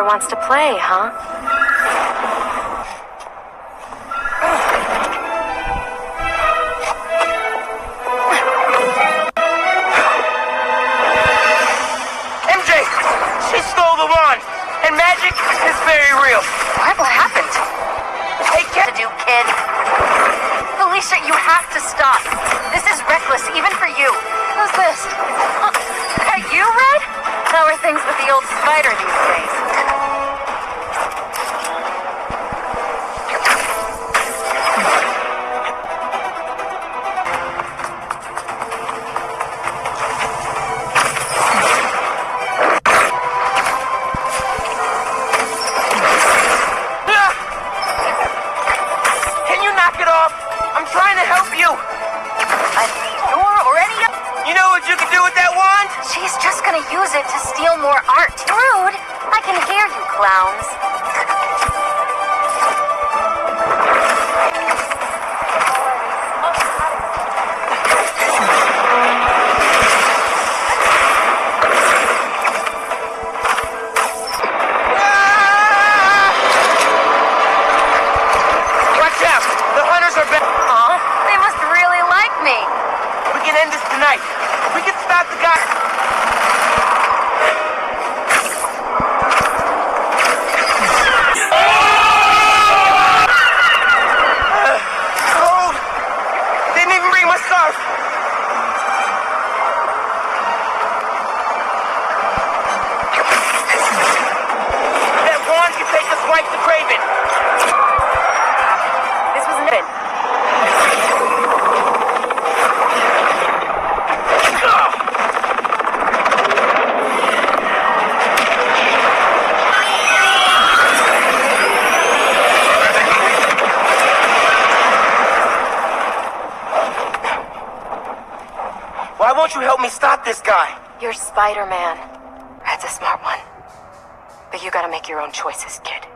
wants to play, huh? MJ! She stole the wand! And magic is very real. What happened? Hey, To do, kid. Felicia, you have to stop. This is reckless, even for you. Who's this? Are you Red? How are things with the old spider these days? Can you knock it off? I'm trying to help you. I need your or any of... You know what you can do with that wand? She's just gonna use it to steal more art. Rude! I can hear you, clowns. Watch out! The hunters are back. Aw, they must really like me. We can end this tonight. We can stop the guy. Cold. Didn't even bring my scarf. That wand can take us right to Craven. This wasn't it. Why won't you help me stop this guy? You're Spider-Man. Red's a smart one. But you gotta make your own choices, kid.